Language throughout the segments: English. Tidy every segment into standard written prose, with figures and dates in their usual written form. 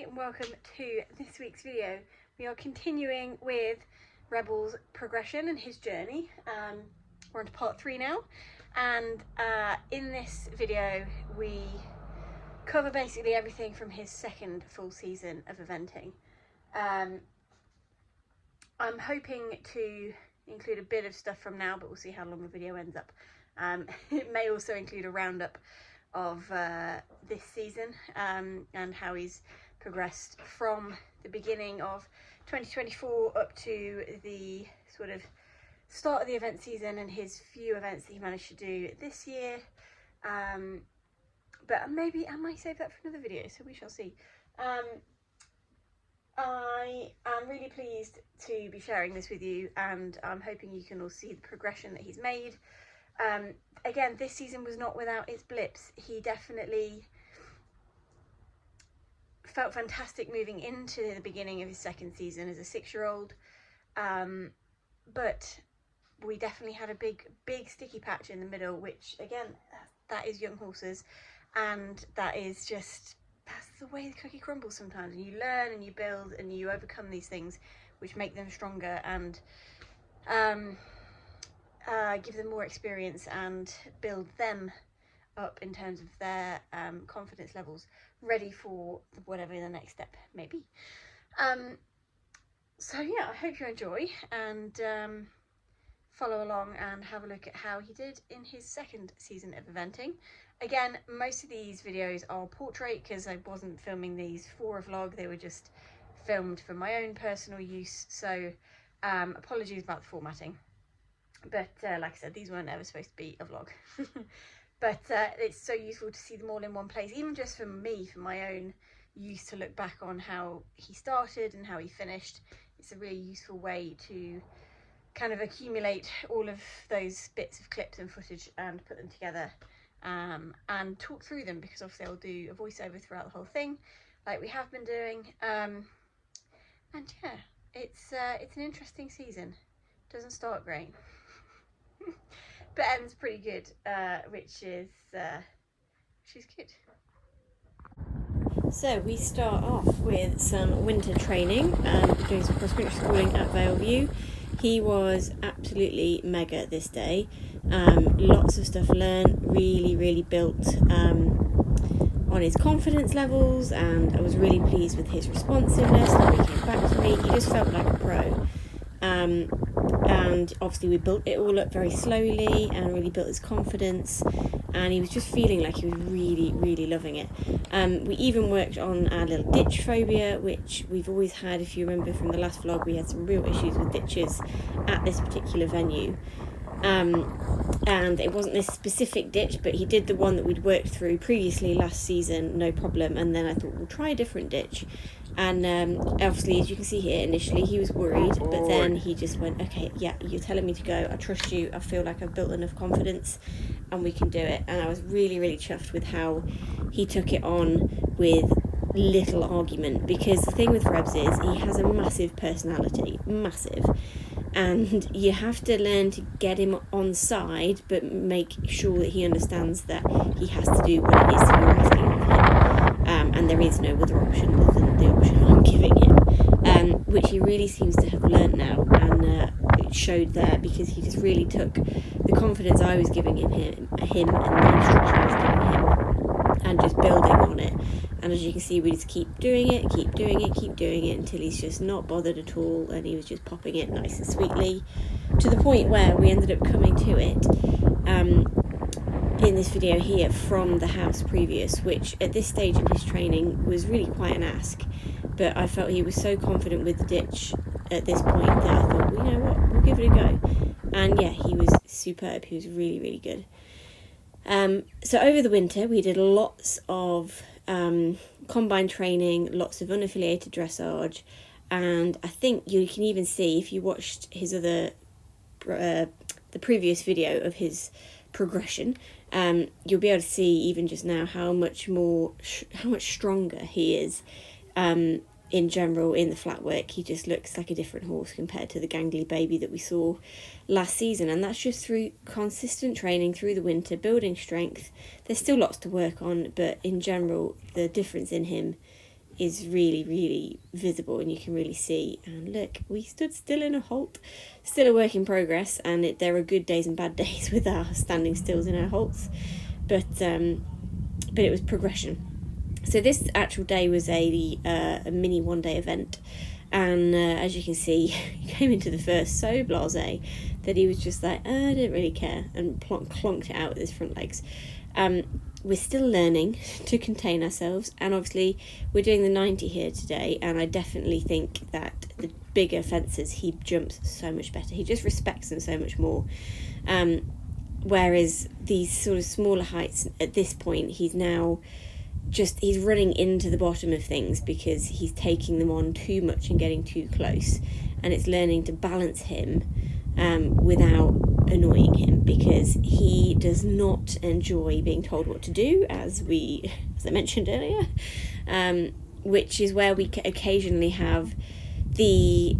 and welcome to this week's video. We are continuing with Rebel's progression and his journey. We're on to part 3 now, and in this video we cover basically everything from his second full season of eventing. I'm hoping to include a bit of stuff from now, but we'll see how long the video ends up. It may also include a roundup of this season and how he's progressed from the beginning of 2024 up to the sort of start of the event season and his few events that he managed to do this year. But maybe I might save that for another video, so we shall see. I am really pleased to be sharing this with you, and I'm hoping you can all see the progression that he's made. Again, this season was not without its blips. He definitely felt fantastic moving into the beginning of his second season as a 6-year-old, but we definitely had a big sticky patch in the middle, which again, that is young horses, and that's the way the cookie crumbles sometimes. And you learn and you build and you overcome these things which make them stronger and give them more experience and build them up in terms of their confidence levels, ready for whatever the next step may be. So yeah, I hope you enjoy and follow along and have a look at how he did in his second season of eventing. Again, most of these videos are portrait because I wasn't filming these for a vlog, they were just filmed for my own personal use, so apologies about the formatting. But like I said, these weren't ever supposed to be a vlog. But it's so useful to see them all in one place, even just for me, for my own use, to look back on how he started and how he finished. It's a really useful way to kind of accumulate all of those bits of clips and footage and put them together and talk through them, because obviously I'll do a voiceover throughout the whole thing like we have been doing. And yeah, it's an interesting season. Doesn't start great. But ends pretty good, which is good. So we start off with some winter training, doing some cross-country schooling at Valeview. He was absolutely mega this day. Lots of stuff learned, really built on his confidence levels, and I was really pleased with his responsiveness when he came back to me. He just felt like a pro. And obviously we built it all up very slowly and really built his confidence, and he was just feeling like he was really loving it. We even worked on our little ditch phobia, which we've always had. If you remember from the last vlog, we had some real issues with ditches at this particular venue. And it wasn't this specific ditch, but he did the one that we'd worked through previously last season, no problem. And then I thought, we'll try a different ditch. And obviously, as you can see here, initially he was worried, but then he just went, okay, yeah, you're telling me to go, I trust you, I feel like I've built enough confidence and we can do it. And I was really chuffed with how he took it on with little argument, because the thing with Rebs is he has a massive personality, massive. And you have to learn to get him on side, but make sure that he understands that he has to do what it is that you're asking of him. And there is no other option other than the option I'm giving him, which he really seems to have learnt now, and it showed there, because he just really took the confidence I was giving him and the instruction I was giving him, and just building on it. And as you can see, we just keep doing it until he's just not bothered at all, and he was just popping it nice and sweetly, to the point where we ended up coming to it in this video here from the house previous, which at this stage in his training was really quite an ask, but I felt he was so confident with the ditch at this point that I thought, well, you know what, we'll give it a go. And yeah, he was superb. He was really good. So over the winter we did lots of combine training, lots of unaffiliated dressage, and I think you can even see, if you watched his other the previous video of his progression, you'll be able to see even just now how much stronger he is in general in the flat work. He just looks like a different horse compared to the gangly baby that we saw last season, and that's just through consistent training through the winter, building strength. There's still lots to work on, but in general the difference in him is really, really visible, and you can really see. And look, we stood still in a halt, still a work in progress, and there are good days and bad days with our standing stills in our halts, but it was progression. So this actual day was a mini one-day event, and as you can see, he came into the first so blasé that he was just like, I didn't really care, and clonked it out with his front legs. We're still learning to contain ourselves, and obviously we're doing the 90 here today, and I definitely think that the bigger fences he jumps so much better. He just respects them so much more. Whereas these sort of smaller heights, at this point, he's running into the bottom of things because he's taking them on too much and getting too close, and it's learning to balance him without annoying him, because he does not enjoy being told what to do, as I mentioned earlier, which is where we occasionally have the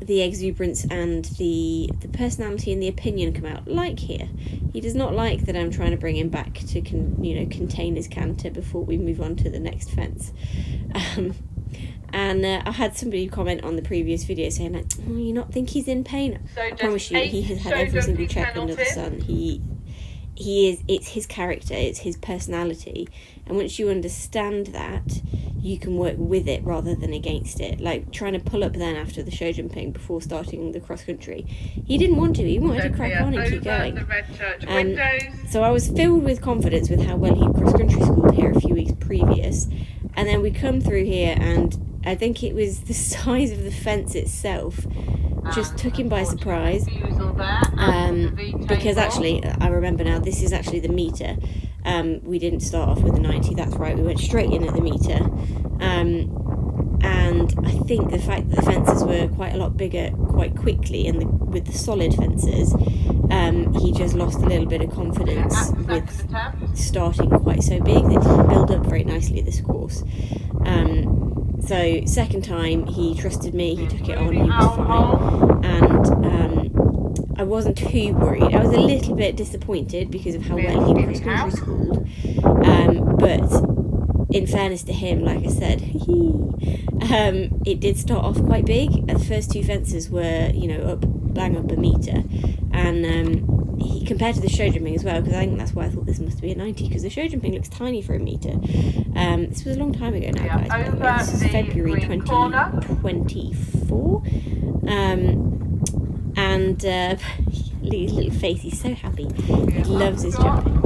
exuberance and the personality and the opinion come out, like here. He does not like that I'm trying to bring him back to contain his canter before we move on to the next fence. And I had somebody comment on the previous video saying, like, oh, you not think he's in pain? So I promise you, he has had every single check under the sun. It's his character, it's his personality, and once you understand that, you can work with it rather than against it. Like trying to pull up then after the show jumping before starting the cross country, he didn't want to. He wanted to crack on and keep going. So I was filled with confidence with how well he cross country schooled here a few weeks previous, and then we come through here, and I think it was the size of the fence itself just took him by surprise, because actually I remember now, this is actually the meter. We didn't start off with the 90, that's right, we went straight in at the meter, and I think the fact that the fences were quite a lot bigger quite quickly, and with the solid fences, he just lost a little bit of confidence with starting quite so big. They didn't build up very nicely this course. So second time he trusted me, he took it on, he was fine, and I wasn't too worried. I was a little bit disappointed because of how well he cross country schooled, but in fairness to him, like I said, it did start off quite big. The first two fences were, bang up a meter, and he compared to the show jumping as well, because I think that's why I thought this must be a 90, because the show jumping looks tiny for a meter. This was a long time ago now, guys, by the way. This is February 2024, and his little face, he's so happy, he loves his jumping.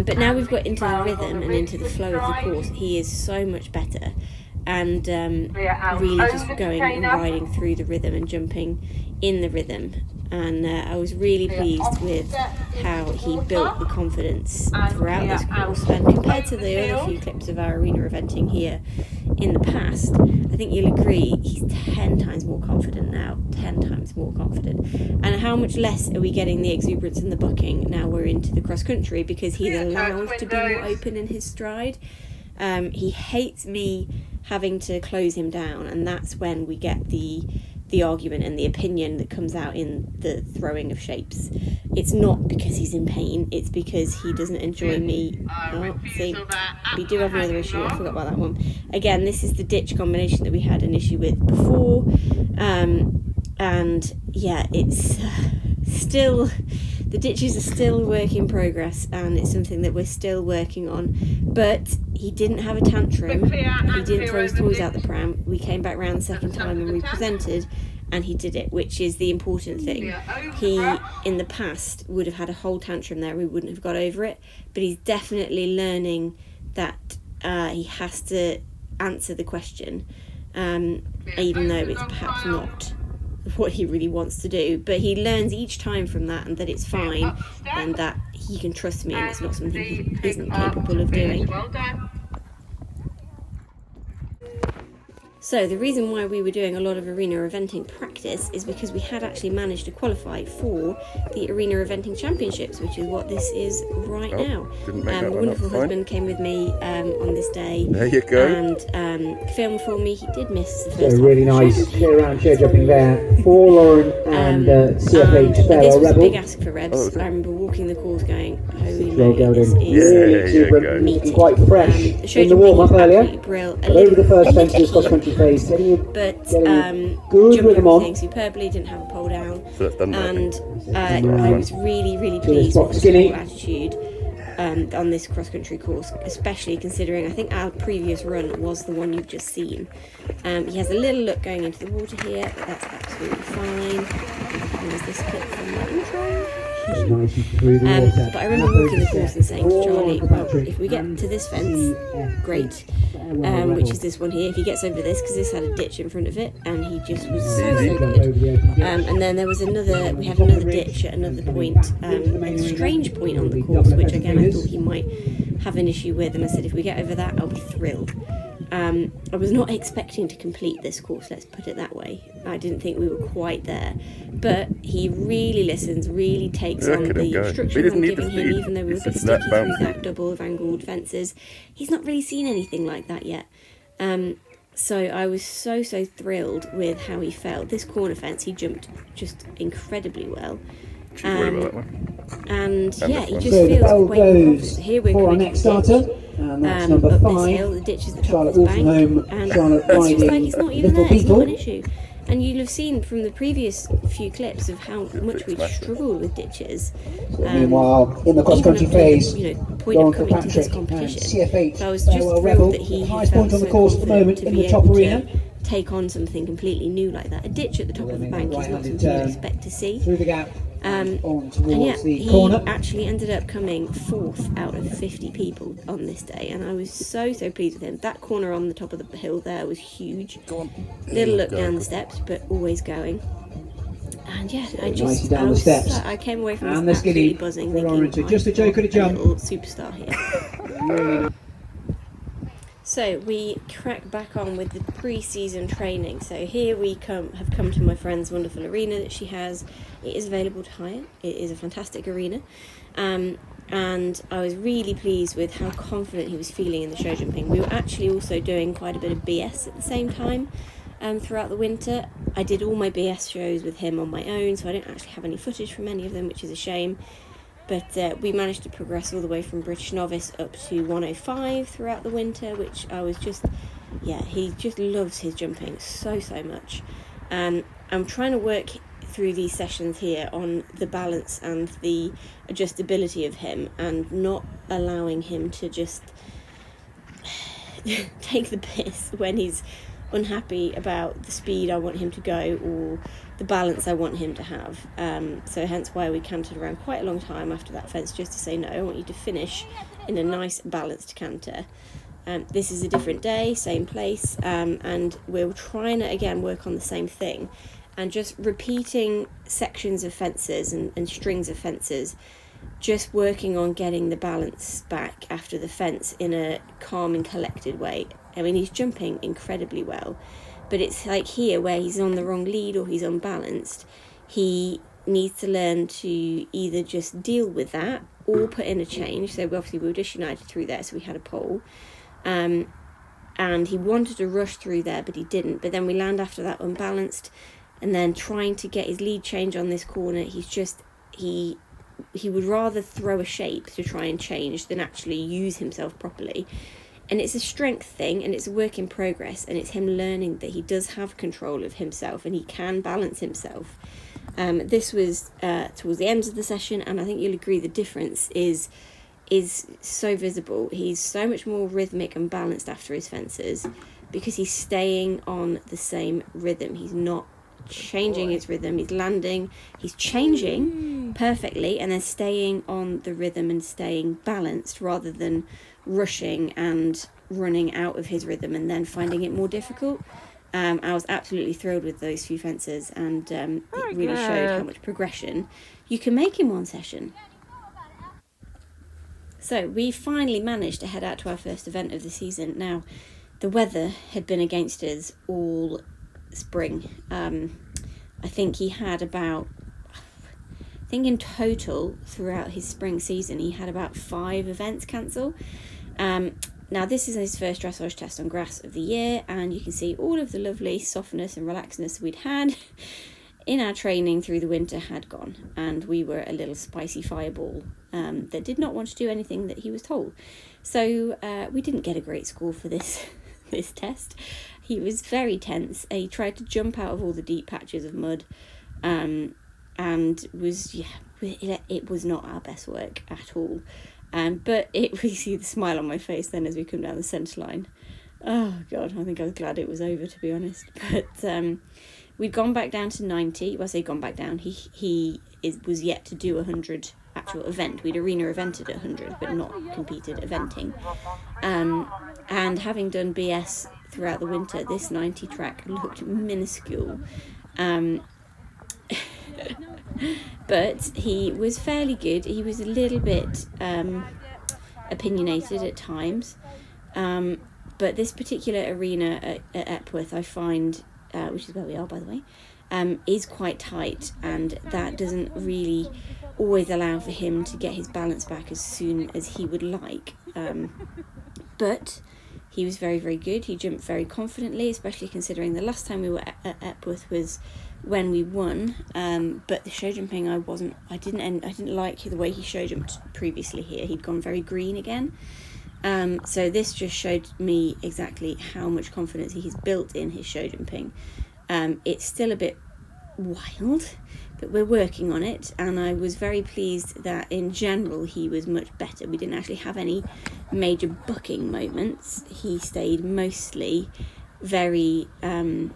But now we've got into the rhythm and into the flow of the course, he is so much better, and really just going and riding through the rhythm and jumping in the rhythm. And I was really pleased with how he built the confidence throughout this course, and compared to the other few clips of our arena eventing here in the past, I think you'll agree he's 10 times more confident now, 10 times more confident. And how much less are we getting the exuberance and the bucking now we're into the cross country, because he's allowed to be more open in his stride. He hates me having to close him down, and that's when we get the argument and the opinion that comes out in the throwing of shapes. It's not because he's in pain, it's because he doesn't enjoy me. See, we do have another issue, I forgot about that one. Again, this is the ditch combination that we had an issue with before, and yeah, it's still, the ditches are still a work in progress, and it's something that we're still working on. But he didn't have a tantrum, he didn't throw his toys out the pram. We came back round the second time and we presented, and he did it, which is the important thing. He, in the past, would have had a whole tantrum there, we wouldn't have got over it, but he's definitely learning that he has to answer the question, even though it's perhaps not what he really wants to do, but he learns each time from that, and that it's fine, and that he can trust me, and it's not something he isn't capable of doing. So the reason why we were doing a lot of arena eventing practice practice is because we had actually managed to qualify for the Arena Eventing Championships, which is what this is right now. My wonderful husband came with me on this day. There you go. And filmed for me. He did miss the first So really nice clear round show jumping there for Lauren and CFH This Farewell was a Rebel. big ask for Rebs. I remember walking the course going, holy Well moly, this going is exuberant, meaty. quite fresh The show in the warm up earlier. Brill, But over the first fences cross country phase, getting but good jumping rhythm on. everything superbly, didn't have a pole down, So that's done that, and I was really pleased with his whole attitude on this cross country course, especially considering I think our previous run was the one you've just seen. He has a little look going into the water here, but that's absolutely fine. There's this clip from the intro. But I remember walking the course and saying to Charlie, well, if we get to this fence, great, which is this one here, if he gets over this, because this had a ditch in front of it, and he just was so good. And then there was we had another ditch at another point, a strange point on the course, which again I thought he might have an issue with, and I said if we get over that, I'll be thrilled. I was not expecting to complete this course, let's put it that way. I didn't think we were quite there, but he really listens, really takes on the instructions I'm giving him, even though we were a bit sticky through that double of angled fences. He's not really seen anything like that yet. So I was so thrilled with how he felt. This corner fence, he jumped just incredibly well. And yeah, he just feels way more confident. Here we're for our coming next starter, and that's number up 5. this hill, the ditch is the top Charlotte of this bank, Waltenholme, and Charlotte it's just like riding it's not even Little there, it's not an Beetle. issue. And you'll have seen from the previous few clips of how much we've struggled with ditches. Meanwhile, in the cross-country phase, Lauren Kirkpatrick and CFH So I was just Farewell thrilled Rebel, that he the had highest felt point on the so course at the confident moment to in be the top able arena. to take on something completely new like that. A ditch at the top of the bank is not something you expect to see. Through the gap. On And towards yet the he corner. actually ended up coming 4th out of 50 people on this day, and I was so pleased with him. That corner on the top of the hill there was huge. Little look down the steps, but always going. And yeah, I came away from this absolutely buzzing, thinking, just a joke at a jump. little superstar here. So we crack back on with the pre-season training. So here we have come to my friend's wonderful arena that she has. It is available to hire. It is a fantastic arena. And I was really pleased with how confident he was feeling in the show jumping. We were actually also doing quite a bit of BS at the same time throughout the winter. I did all my BS shows with him on my own, so I don't actually have any footage from any of them, which is a shame. But we managed to progress all the way from British Novice up to 105 throughout the winter, which I was just, he just loves his jumping so much. I'm trying to work through these sessions here on the balance and the adjustability of him, and not allowing him to just take the piss when he's unhappy about the speed I want him to go or the balance I want him to have. So hence why we cantered around quite a long time after that fence, just to say, no, I want you to finish in a nice balanced canter. This is a different day, same place, and we're trying to again work on the same thing, and just repeating sections of fences and strings of fences, just working on getting the balance back after the fence in a calm and collected way. I mean, he's jumping incredibly well, but it's like here where he's on the wrong lead or he's unbalanced, he needs to learn to either just deal with that or put in a change. So obviously we were just united through there, so we had a pole, and he wanted to rush through there, but he didn't. But then we land after that unbalanced, and then trying to get his lead change on this corner, he would rather throw a shape to try and change than actually use himself properly. And it's a strength thing, and it's a work in progress, and it's him learning that he does have control of himself and he can balance himself. This was towards the end of the session, and I think you'll agree the difference is so visible. He's so much more rhythmic and balanced after his fences because he's staying on the same rhythm. He's not changing his rhythm. He's landing, he's changing perfectly, and then staying on the rhythm and staying balanced rather than rushing and running out of his rhythm and then finding it more difficult. I was absolutely thrilled with those few fences, and it really showed how much progression you can make in one session. So we finally managed to head out to our first event of the season. Now, the weather had been against us all spring. I think he had about, I think in total throughout his spring season he had about 5 events cancel. Now this is his first dressage test on grass of the year, and you can see all of the lovely softness and relaxedness we'd had in our training through the winter had gone, and we were a little spicy fireball that did not want to do anything that he was told. So we didn't get a great score for this this test. He was very tense. He tried to jump out of all the deep patches of mud, and was it was not our best work at all. But we see the smile on my face then as we come down the centre line. Oh God, I think I was glad it was over, to be honest. But we'd gone back down to 90. Well, I say gone back down. He was yet to do 100 actual event. We'd arena evented at 100, but not competed eventing. And having done BS throughout the winter, this 90 track looked minuscule. But he was fairly good. He was a little bit opinionated at times. But this particular arena at Epworth, I find, which is where we are, by the way, is quite tight, and that doesn't really always allow for him to get his balance back as soon as he would like. But he was very, very good. He jumped very confidently, especially considering the last time we were at Epworth was when we won. But the show jumping, I didn't like the way he show jumped previously here. He'd gone very green again. So this just showed me exactly how much confidence he's built in his show jumping. It's still a bit wild, but we're working on it, and I was very pleased that in general he was much better. We didn't actually have any major bucking moments. He stayed mostly very hind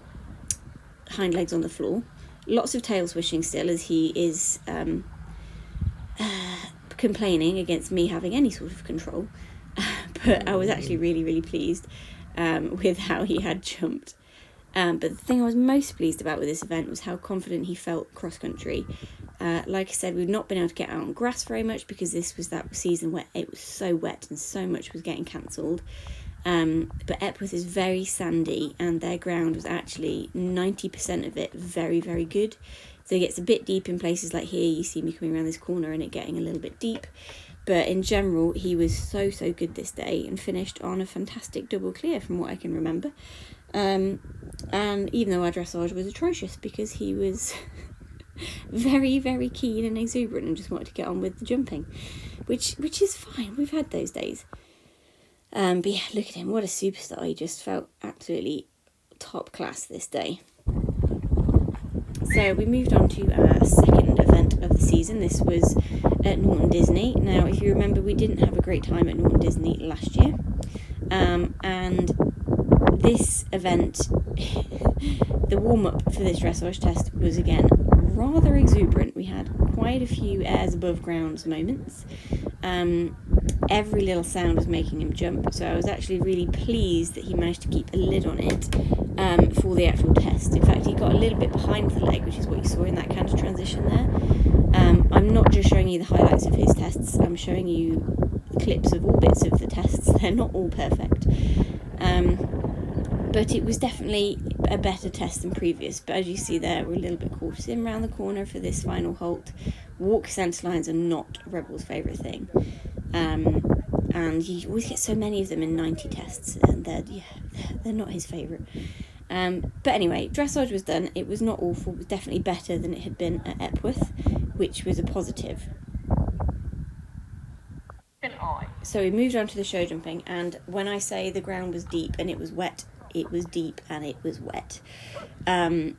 legs on the floor. Lots of tail swishing still, as he is complaining against me having any sort of control. But I was actually really, really pleased with how he had jumped. But the thing I was most pleased about with this event was how confident he felt cross-country. Like I said, we've not been able to get out on grass very much because this was that season where it was so wet and so much was getting cancelled. But Epworth is very sandy, and their ground was actually 90% of it very, very good. So it gets a bit deep in places like here. You see me coming around this corner and it getting a little bit deep. But in general, he was so good this day and finished on a fantastic double clear from what I can remember. And even though our dressage was atrocious because he was very, very keen and exuberant and just wanted to get on with the jumping, which is fine. We've had those days. But yeah, look at him. What a superstar. He just felt absolutely top class this day. So we moved on to our second event of the season. This was at Norton Disney. Now, if you remember, we didn't have a great time at Norton Disney last year. And this event, the warm-up for this dressage test was again rather exuberant. We had quite a few airs above grounds moments. Every little sound was making him jump, so I was actually really pleased that he managed to keep a lid on it for the actual test. In fact, he got a little bit behind the leg, which is what you saw in that kind of transition there. I'm not just showing you the highlights of his tests, I'm showing you clips of all bits of the tests. They're not all perfect. But it was definitely a better test than previous. But as you see there, we're a little bit cautious in around the corner for this final halt. Walk centre lines are not Rebel's favourite thing. And you always get so many of them in 90 tests, and they're not his favourite. But anyway, dressage was done. It was not awful. It was definitely better than it had been at Epworth, which was a positive. So we moved on to the show jumping, and when I say the ground was deep and it was wet, it was deep and it was wet. You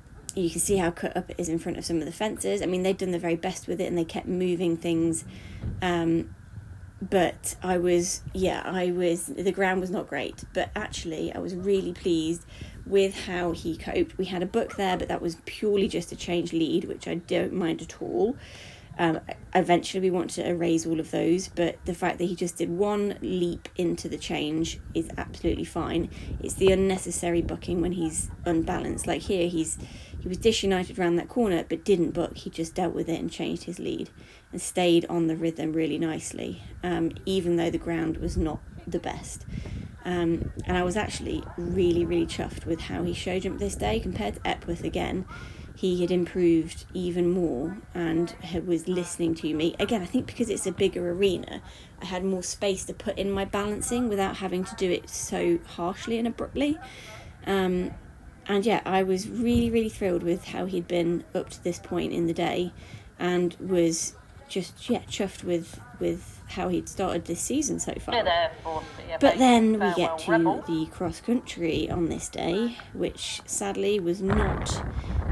can see how cut up it is in front of some of the fences. I mean, they'd done the very best with it and they kept moving things. But the ground was not great. But actually, I was really pleased with how he coped. We had a buck there, but that was purely just a change lead, which I don't mind at all. Eventually we want to erase all of those, but the fact that he just did one leap into the change is absolutely fine. It's the unnecessary bucking when he's unbalanced. Like here, he was disunited around that corner, but didn't buck. He just dealt with it and changed his lead and stayed on the rhythm really nicely, even though the ground was not the best. And I was actually really, really chuffed with how he show jumped this day compared to Epworth again. he had improved even more and was listening to me. Again, I think because it's a bigger arena, I had more space to put in my balancing without having to do it so harshly and abruptly. And yeah, I was really, really thrilled with how he'd been up to this point in the day, and was just chuffed with how he'd started this season so far. But then we get to the cross country on this day, which sadly was not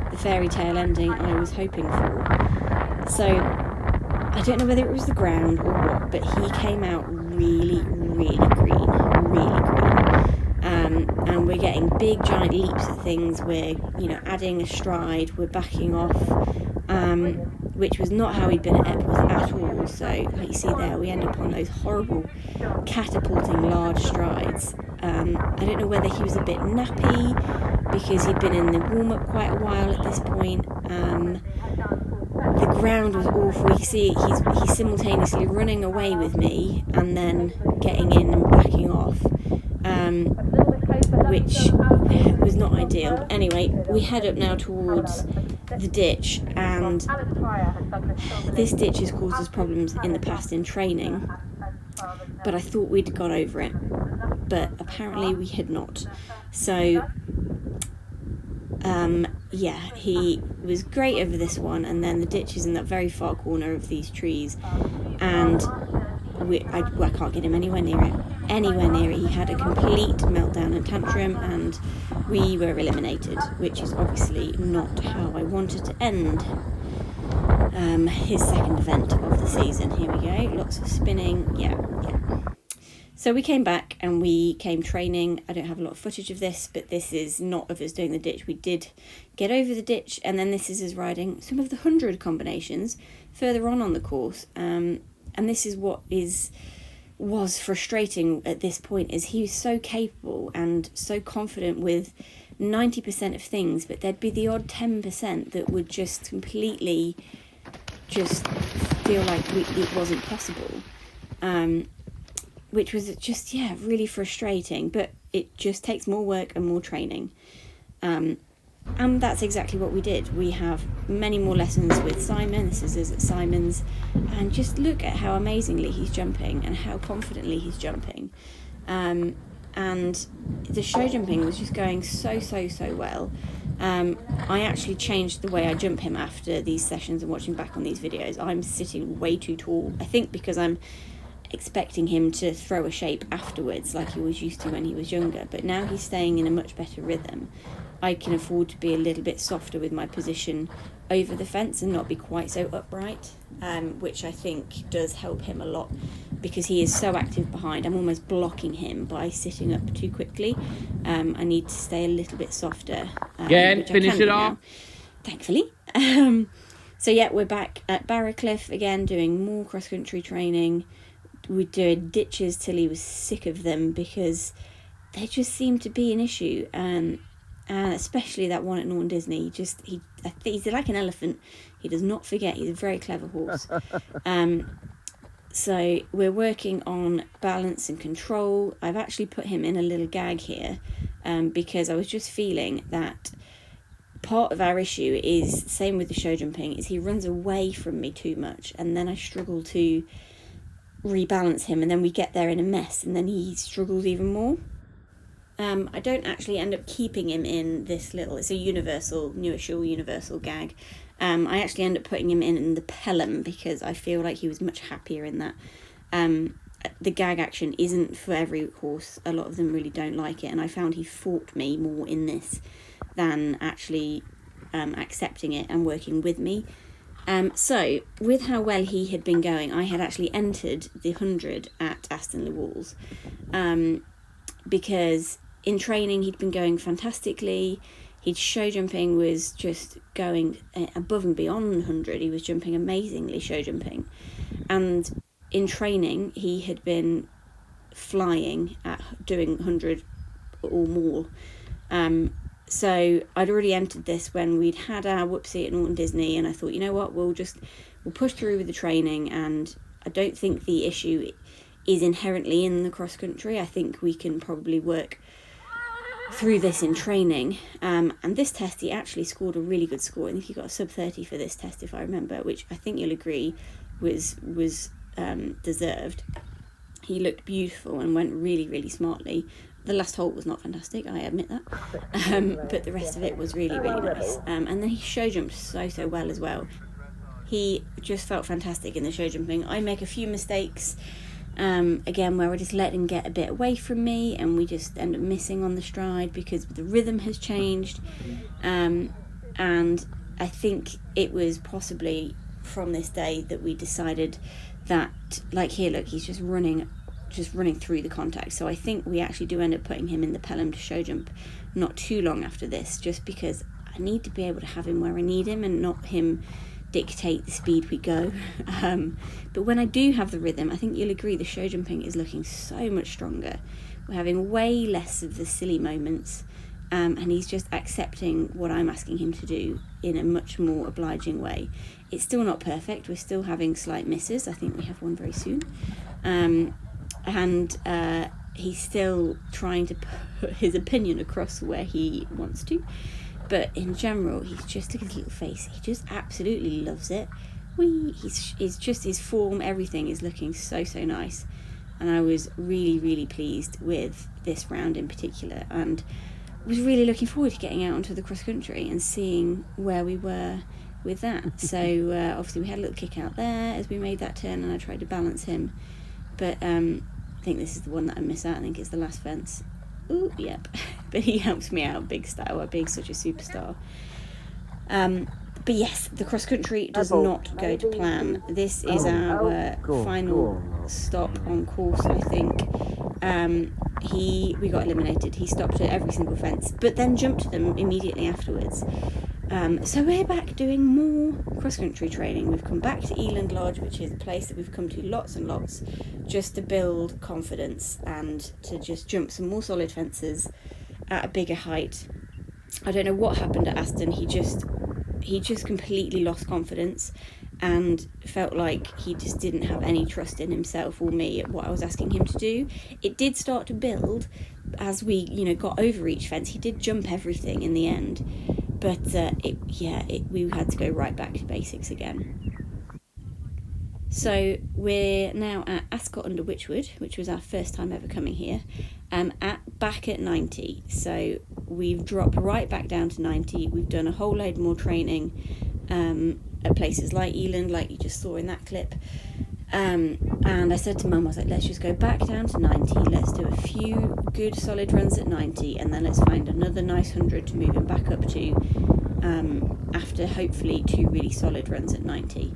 the fairy tale ending I was hoping for. So I don't know whether it was the ground or what, but he came out really, really green, really green. And we're getting big giant leaps at things. We're adding a stride, we're backing off, which was not how he'd been at Epworth at all. So like you see there, we end up on those horrible catapulting large strides. I don't know whether he was a bit nappy because he'd been in the warm-up quite a while at this point. The ground was awful. You see he's simultaneously running away with me and then getting in and backing off, which was not ideal. Anyway, we head up now towards the ditch, and this ditch has caused us problems in the past in training, but I thought we'd got over it, but apparently we had not. So yeah, he was great over this one, and then the ditch is in that very far corner of these trees, and I can't get him anywhere near it. He had a complete meltdown and tantrum, and we were eliminated, which is obviously not how I wanted to end his second event of the season. Here we go, lots of spinning, yeah. So we came back and we came training. I don't have a lot of footage of this, but this is not of us doing the ditch. We did get over the ditch, and then this is us riding some of the 100 combinations further on the course. And this is what was frustrating at this point, is he was so capable and so confident with 90% of things, but there'd be the odd 10% that would just completely just feel like it wasn't possible. Which was just, really frustrating, but it just takes more work and more training. And that's exactly what we did. We have many more lessons with Simon. This is us at Simon's. And just look at how amazingly he's jumping and how confidently he's jumping. And the show jumping was just going so well. I actually changed the way I jump him after these sessions and watching back on these videos. I'm sitting way too tall, I think because I'm expecting him to throw a shape afterwards like he was used to when he was younger, but now he's staying in a much better rhythm. I can afford to be a little bit softer with my position over the fence and not be quite so upright, which I think does help him a lot because he is so active behind. I'm almost blocking him by sitting up too quickly. I need to stay a little bit softer. Again, finish it off. Now, thankfully. So yeah, we're back at Barracliff again, doing more cross-country training. We did ditches till he was sick of them because they just seemed to be an issue, and especially that one at Norton Disney. He's like an elephant. He does not forget. He's a very clever horse. So we're working on balance and control. I've actually put him in a little gag here because I was just feeling that part of our issue is, same with the show jumping, is he runs away from me too much, and then I struggle to rebalance him, and then we get there in a mess, and then he struggles even more. I don't actually end up keeping him in this little, it's a universal gag. I actually end up putting him in the Pelham because I feel like he was much happier in that. The gag action isn't for every horse. A lot of them really don't like it, and I found he fought me more in this than actually accepting it and working with me. So, with how well he had been going, I had actually entered the 100 at Aston Le Walls, because in training he'd been going fantastically. His show jumping was just going above and beyond 100. He was jumping amazingly, show jumping. And in training, he had been flying at doing 100 or more. So I'd already entered this when we'd had our whoopsie at Norton Disney, and I thought, you know what, we'll push through with the training, and I don't think the issue is inherently in the cross country. I think we can probably work through this in training, and this test he actually scored a really good score. I think he got a sub 30 for this test, if I remember, which I think you'll agree was deserved. He looked beautiful and went really, really smartly. The last hole was not fantastic, I admit that, but the rest of it was really, really nice. And then he show jumped so well as well. He just felt fantastic in the show jumping. I make a few mistakes, again, where I just let him get a bit away from me, and we just end up missing on the stride because the rhythm has changed. And I think it was possibly from this day that we decided that, like here, look, he's just running through the contact. So I think we actually do end up putting him in the Pelham to show jump not too long after this, just because I need to be able to have him where I need him and not him dictate the speed we go. But when I do have the rhythm, I think you'll agree the show jumping is looking so much stronger. We're having way less of the silly moments, and he's just accepting what I'm asking him to do in a much more obliging way. It's still not perfect, we're still having slight misses. I think we have one very soon, and he's still trying to put his opinion across where he wants to. But in general, he's just, look at his little face. He just absolutely loves it. He's just, his form, everything is looking so nice. And I was really, really pleased with this round in particular, and was really looking forward to getting out onto the cross country and seeing where we were with that. So obviously we had a little kick out there as we made that turn, and I tried to balance him. But I think this is the one that I miss out. I think it's the last fence. Ooh, yep. But he helps me out big style by being such a superstar. But yes, the cross country does not go to plan. This is our final stop on course, I think. We got eliminated. He stopped at every single fence, but then jumped them immediately afterwards. So we're back doing more cross-country training. We've come back to Eland Lodge, which is a place that we've come to lots and lots, just to build confidence and to just jump some more solid fences at a bigger height. I don't know what happened at Aston. He just completely lost confidence and felt like he just didn't have any trust in himself or me at what I was asking him to do. It did start to build as we, got over each fence. He did jump everything in the end. But we had to go right back to basics again. So we're now at Ascot under Wychwood, which was our first time ever coming here, back at 90. So we've dropped right back down to 90. We've done a whole load more training at places like Eland, like you just saw in that clip. And I said to Mum, I was like, let's just go back down to 90, let's do a few good solid runs at 90, and then let's find another nice 100 to move him back up to, after hopefully 2 really solid runs at 90,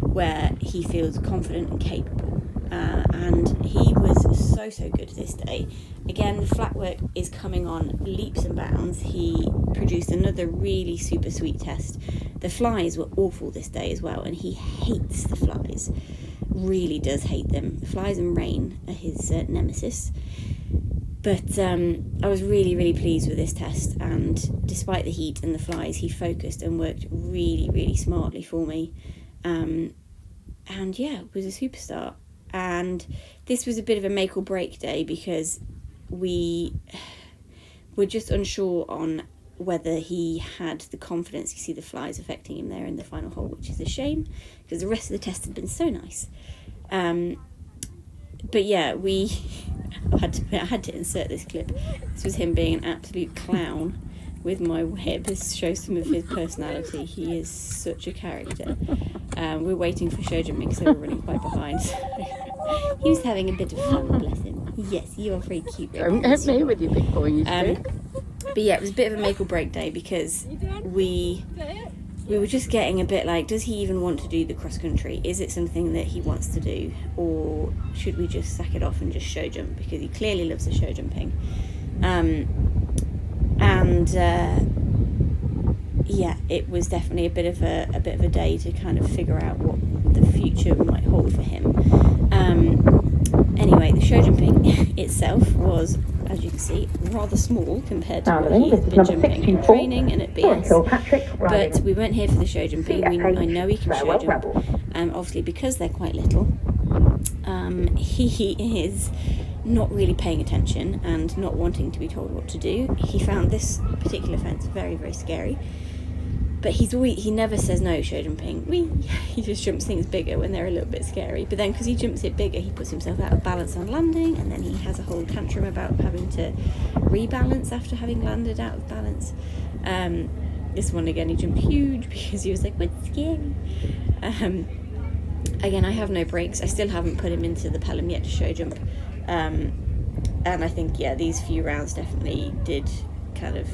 where he feels confident and capable. And he was so good this day. Again, the flat work is coming on leaps and bounds. He produced another really super sweet test. The flies were awful this day as well, and he hates the flies. Really does hate them. Flies and rain are his nemesis. But I was really, really pleased with this test, and despite the heat and the flies, he focused and worked really, really smartly for me. And yeah, was a superstar. And this was a bit of a make or break day because we were just unsure on whether he had the confidence. You see the flies affecting him there in the final hole, which is a shame because the rest of the test had been so nice. But yeah, I had to insert this clip. This was him being an absolute clown with my whip. This shows some of his personality. He is such a character. We're waiting for show jumping because they were running quite behind. So he was having a bit of fun, bless him. Yes, you are very cute. Don't hit me with your big boy, But yeah, it was a bit of a make or break day because we were just getting a bit like, does he even want to do the cross country? Is it something that he wants to do, or should we just sack it off and just show jump, because he clearly loves the show jumping. Yeah, it was definitely a bit of a day to kind of figure out what the future might hold for him. Anyway, the show jumping itself was, as you can see, rather small compared to what he's been jumping in training and at BS. But we weren't here for the show jumping. I know he can show jump. Obviously, because they're quite little, he is not really paying attention and not wanting to be told what to do. He found this particular fence very, very scary. But he never says no show jumping. He just jumps things bigger when they're a little bit scary. But then because he jumps it bigger, he puts himself out of balance on landing, and then he has a whole tantrum about having to rebalance after having landed out of balance. This one again, he jumped huge because he was like, "What's scary?" Again, I have no brakes. I still haven't put him into the Pelham yet to show jump. And I think, these few rounds definitely did kind of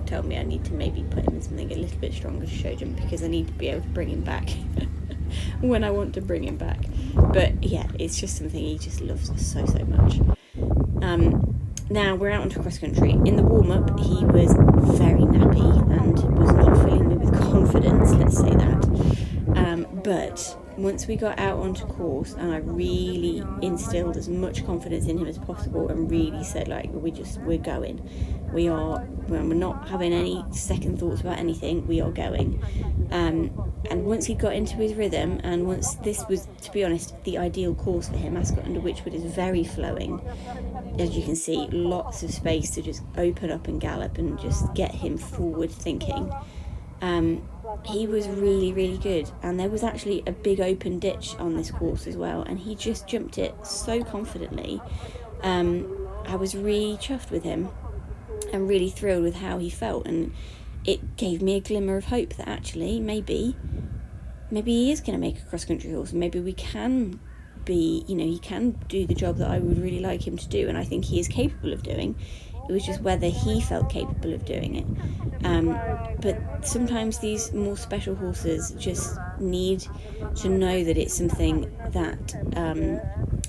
tell me I need to maybe put him in something a little bit stronger to show jump, because I need to be able to bring him back when I want to bring him back. But yeah, it's just something he just loves so much. Now we're out onto cross country. In the warm up, he was very nappy and was not filling me with confidence, let's say that. But once we got out onto course, and I really instilled as much confidence in him as possible, and really said, like, we're going. We're not having any second thoughts about anything. We are going. And once he got into his rhythm, and once this was, to be honest, the ideal course for him, Ascot under Wychwood is very flowing. As you can see, lots of space to just open up and gallop and just get him forward thinking. He was really, really good, and there was actually a big open ditch on this course as well, and he just jumped it so confidently. I was really chuffed with him and really thrilled with how he felt, and it gave me a glimmer of hope that actually maybe he is going to make a cross-country horse, and maybe we can be, he can do the job that I would really like him to do, and I think he is capable of doing. It was just whether he felt capable of doing it. But sometimes these more special horses just need to know that it's something that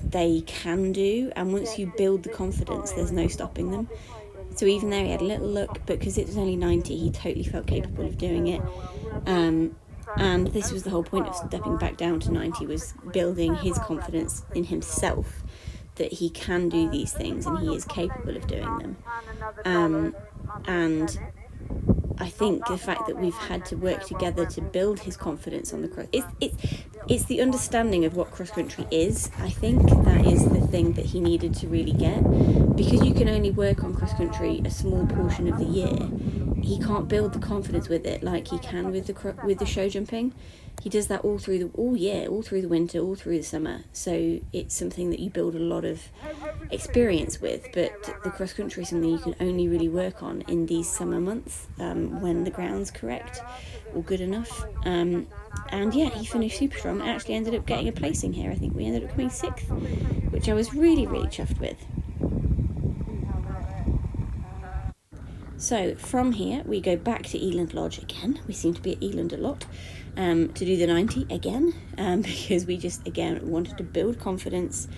they can do, and once you build the confidence, there's no stopping them. So even though he had a little look, but because it was only 90, he totally felt capable of doing it. And this was the whole point of stepping back down to 90, was building his confidence in himself, that he can do these things and he is capable of doing them. And I think the fact that we've had to work together to build his confidence on the cross, it's the understanding of what cross-country is. I think that is the thing that he needed to really get, because you can only work on cross-country a small portion of the year. He can't build the confidence with it like he can with the show jumping. He does that all through the winter, all through the summer. So it's something that you build a lot of experience with. But the cross country is something you can only really work on in these summer months, when the ground's correct or good enough. And yeah, he finished super strong. Actually ended up getting a placing here. I think we ended up coming 6th, which I was really, really chuffed with. So from here we go back to Eland Lodge again. We seem to be at Eland a lot, to do the 90 again, because we just again wanted to build confidence,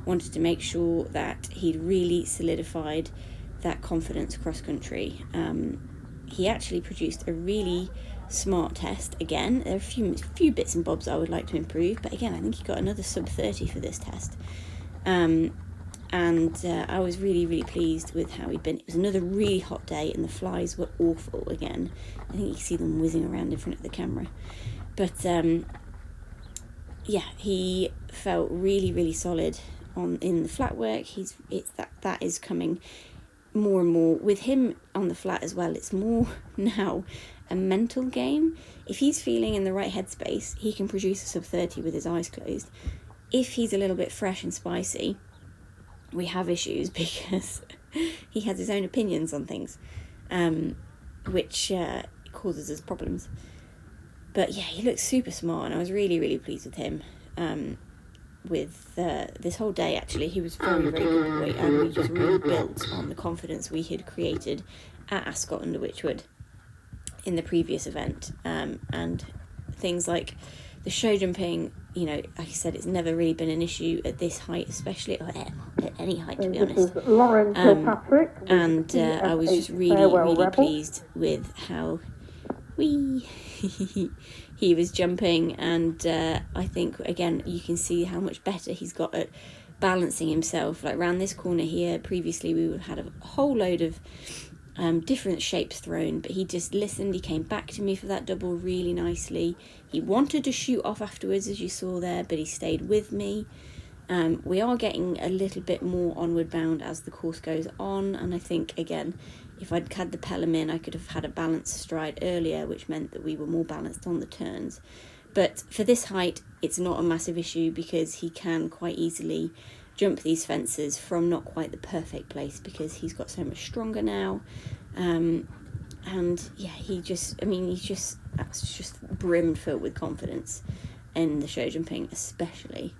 wanted to make sure that he'd really solidified that confidence cross country. He actually produced a really smart test again. There are a few bits and bobs I would like to improve, but again I think he got another sub 30 for this test. And I was really, really pleased with how he'd been. It was another really hot day and the flies were awful again. I think you can see them whizzing around in front of the camera. But yeah, he felt really, really solid in the flat work. That is coming more and more. With him on the flat as well, it's more now a mental game. If he's feeling in the right headspace, he can produce a sub 30 with his eyes closed. If he's a little bit fresh and spicy, we have issues, because he has his own opinions on things, which causes us problems. But yeah, he looks super smart, and I was really, really pleased with him. With this whole day, actually, he was very, very good boy, and we just really built on the confidence we had created at Ascot under Wychwood in the previous event, and things like the show jumping. Like I said, it's never really been an issue at this height, especially, or at any height, to be honest. And I was just really, really pleased with how he was jumping, and I think, again, you can see how much better he's got at balancing himself. Like around this corner here, previously we would have had a whole load of different shapes thrown, but he just listened. He came back to me for that double really nicely. He wanted to shoot off afterwards, as you saw there, but he stayed with me. We are getting a little bit more onward bound as the course goes on, and I think, again, if I'd had the Pelham in, I could have had a balanced stride earlier, which meant that we were more balanced on the turns. But for this height, it's not a massive issue because he can quite easily jump these fences from not quite the perfect place because he's got so much stronger now. And yeah, he's just brimmed filled with confidence in the show jumping especially.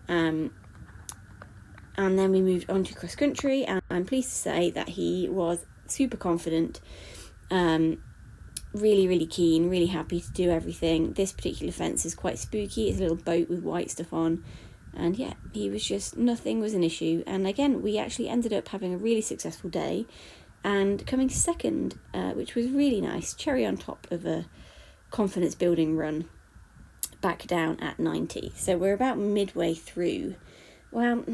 And then we moved on to cross country, and I'm pleased to say that he was super confident, really, really keen, really happy to do everything. This particular fence is quite spooky. It's a little boat with white stuff on, and yeah, he was just, nothing was an issue. And again, we actually ended up having a really successful day and coming second, which was really nice. Cherry on top of a confidence building run back down at 90. So we're about midway through. Well,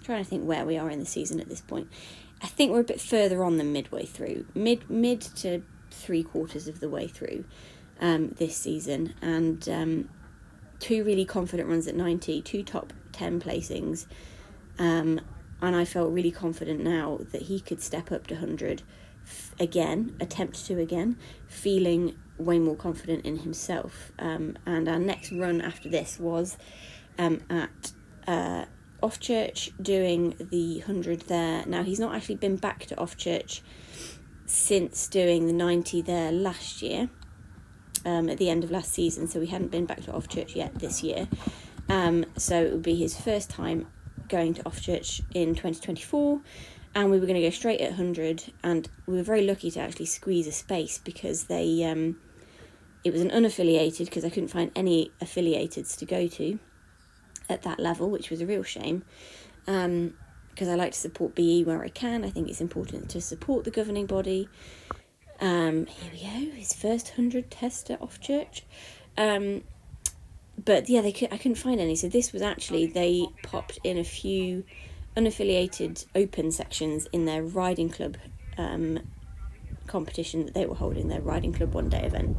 trying to think where we are in the season at this point. I think we're a bit further on than midway through, mid to 3/4 of the way through this season, and 2 really confident runs at 90, 2 top 10 placings, and I felt really confident now that he could step up to 100 again, attempt to again, feeling way more confident in himself. And our next run after this was at Offchurch, doing the 100 there. Now, he's not actually been back to Offchurch since doing the 90 there last year, at the end of last season, so we hadn't been back to Offchurch yet this year. So it would be his first time going to Offchurch in 2024, and we were going to go straight at 100, and we were very lucky to actually squeeze a space because they it was an unaffiliated, because I couldn't find any affiliateds to go to at that level, which was a real shame, because I like to support BE where I can. I think it's important to support the governing body. Here we go, his first 100 test at Offchurch. But yeah, I couldn't find any. So this was actually, they popped in a few unaffiliated open sections in their riding club competition that they were holding, their riding club one-day event.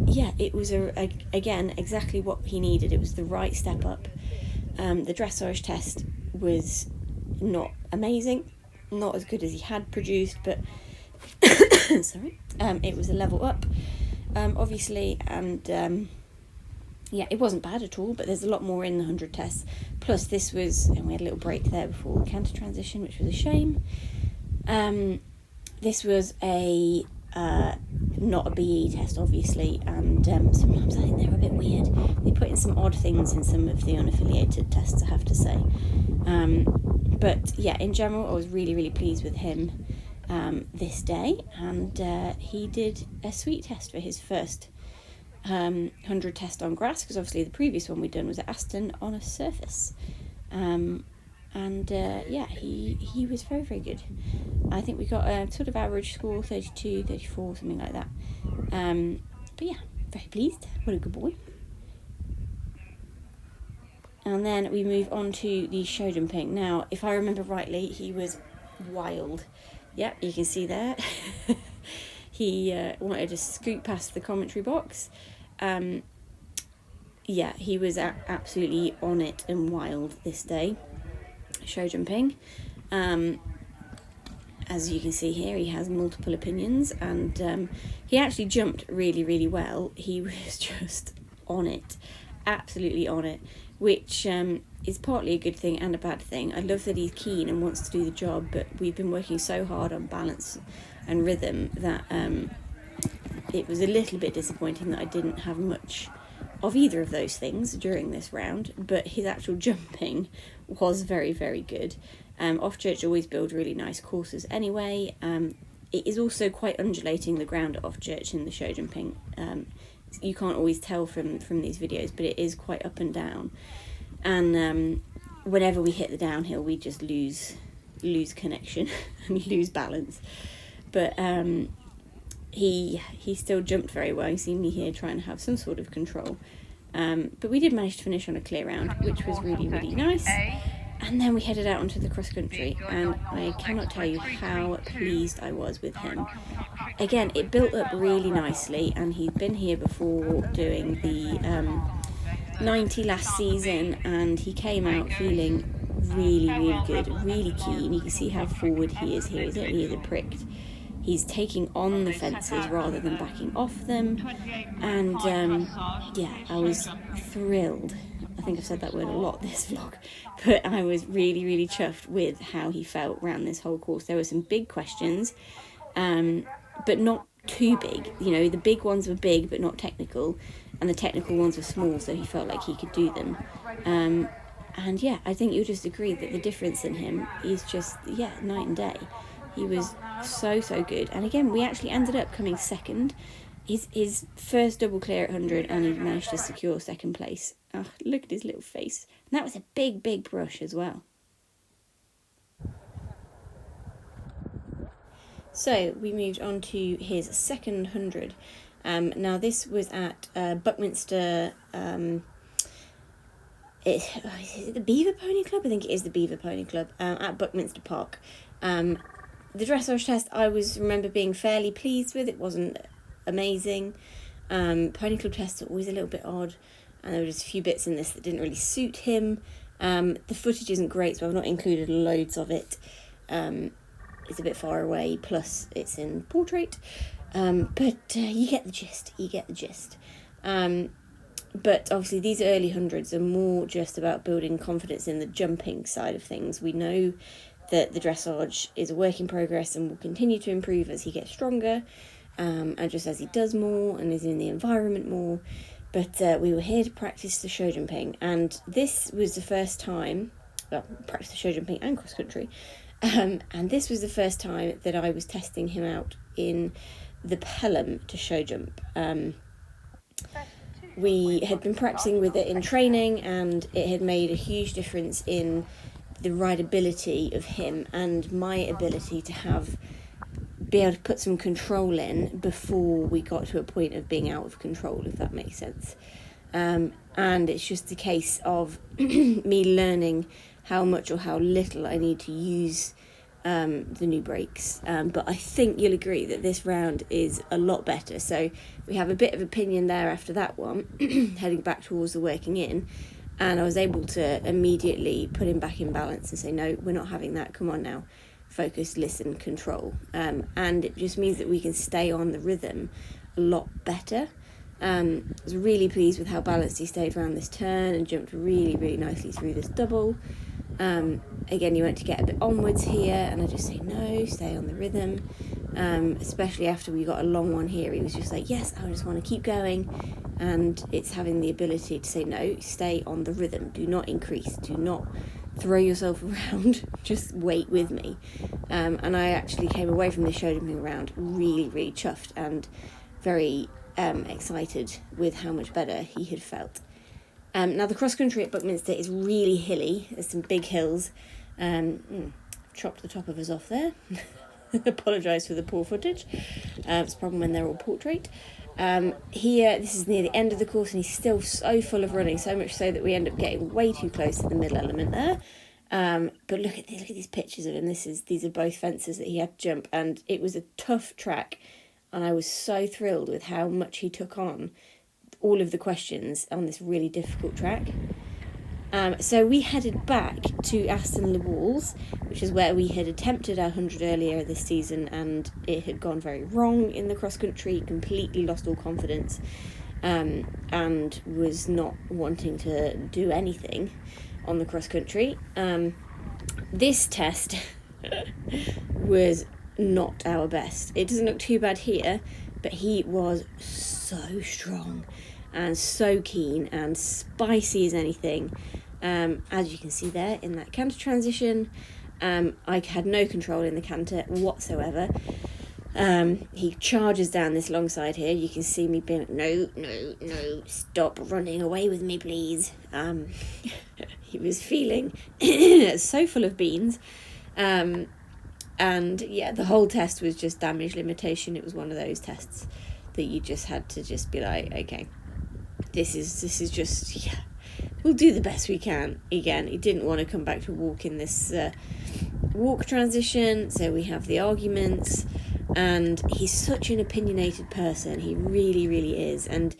Yeah, it was again exactly what he needed. It was the right step up. The dressage test was not amazing, not as good as he had produced, but sorry, it was a level up, obviously, and yeah, it wasn't bad at all, but there's a lot more in the 100 tests. Plus this was, and we had a little break there before canter transition, which was a shame. This was not a BE test, obviously, and sometimes I think they're a bit weird. They put in some odd things in some of the unaffiliated tests, I have to say. But yeah, in general, I was really, really pleased with him this day, and he did a sweet test for his first 100 test on grass, because obviously the previous one we'd done was at Aston on a surface. Yeah, he was very, very good. I think we got a sort of average score, 32, 34, something like that. But yeah, very pleased. What a good boy. And then we move on to the show jumping. Now, if I remember rightly, he was wild. Yep, you can see there. He wanted to scoot past the commentary box. Yeah, he was absolutely on it and wild this day, show jumping. As you can see here, he has multiple opinions, and he actually jumped really, really well. He was just on it, absolutely on it, which is partly a good thing and a bad thing. I love that he's keen and wants to do the job, but we've been working so hard on balance and rhythm that it was a little bit disappointing that I didn't have much of either of those things during this round, but his actual jumping was very, very good. Offchurch always build really nice courses anyway. It is also quite undulating, the ground at Offchurch in the show jumping. You can't always tell from these videos, but it is quite up and down. And whenever we hit the downhill, we just lose connection and lose balance. But he still jumped very well. You see me here trying to have some sort of control. But we did manage to finish on a clear round, which was really, really nice. And then we headed out onto the cross country, and I cannot tell you how pleased I was with him. Again, it built up really nicely, and he'd been here before doing the 90 last season, and he came out feeling really, really good, really keen. You can see how forward he is here. His ears are pricked. He's taking on the fences rather than backing off them. And I was thrilled. I think I've said that word a lot this vlog, but I was really, really chuffed with how he felt around this whole course. There were some big questions, but not too big. You know, the big ones were big but not technical, and the technical ones were small, so he felt like he could do them. And yeah, I think you'll just agree that the difference in him is just, night and day. He was so good. And again, we actually ended up coming second. His first double clear at 100, and he managed to secure second place. Oh, look at his little face. And that was a big brush as well. So we moved on to his second 100. Now this was at Buckminster. Is it the Beaver Pony Club? I think it is the Beaver Pony Club at Buckminster Park. The dressage test I remember being fairly pleased with. It wasn't amazing. Pony Club tests are always a little bit odd, and there were just a few bits in this that didn't really suit him. The footage isn't great, so I've not included loads of it. It's a bit far away, plus it's in portrait. But you get the gist. But obviously these early hundreds are more just about building confidence in the jumping side of things. We know that the dressage is a work in progress and will continue to improve as he gets stronger, and just as he does more and is in the environment more. But we were here to practice the show jumping, and this was the first time, practice the show jumping and cross country, and this was the first time that I was testing him out in the Pelham to show jump. We had been practicing with it in training, and it had made a huge difference in the rideability of him and my ability to be able to put some control in before we got to a point of being out of control, if that makes sense. And it's just a case of me learning how much or how little I need to use the new brakes. But I think you'll agree that this round is a lot better. So we have a bit of opinion there after that one, heading back towards the working in. And I was able to immediately put him back in balance and say, no, we're not having that. Come on now. Focus, listen, control. And it just means that we can stay on the rhythm a lot better. I was really pleased with how balanced he stayed around this turn and jumped really, really nicely through this double. Again, you want to get a bit onwards here, and I just say, no, stay on the rhythm. Especially after we got a long one here, he was just like, yes, I just want to keep going. And it's having the ability to say, no, stay on the rhythm. Do not increase. Do not throw yourself around. Just wait with me. And I actually came away from this show jumping round really, really chuffed and very excited with how much better he had felt. Now the cross country at Buckminster is really hilly. There's some big hills. Chopped the top of us off there. Apologise for the poor footage. It's a problem when they're all portrait. Here, this is near the end of the course, and he's still so full of running, so much so that we end up getting way too close to the middle element there. But look at these pictures of him. These are both fences that he had to jump, and it was a tough track, and I was so thrilled with how much he took on all of the questions on this really difficult track. So we headed back to Aston Le Walls, which is where we had attempted our 100 earlier this season, and it had gone very wrong in the cross country, completely lost all confidence, and was not wanting to do anything on the cross country. This test was not our best. It doesn't look too bad here, but he was so strong and so keen and spicy as anything. As you can see there in that canter transition, I had no control in the canter whatsoever. He charges down this long side here. You can see me being like, no, stop running away with me, please. He was feeling so full of beans. And yeah, the whole test was just damage limitation. It was one of those tests that you just had to just be like, okay, this is just, yeah, we'll do the best we can. Again, he didn't want to come back to walk in this walk transition, so we have the arguments, and he's such an opinionated person. He really, really is, and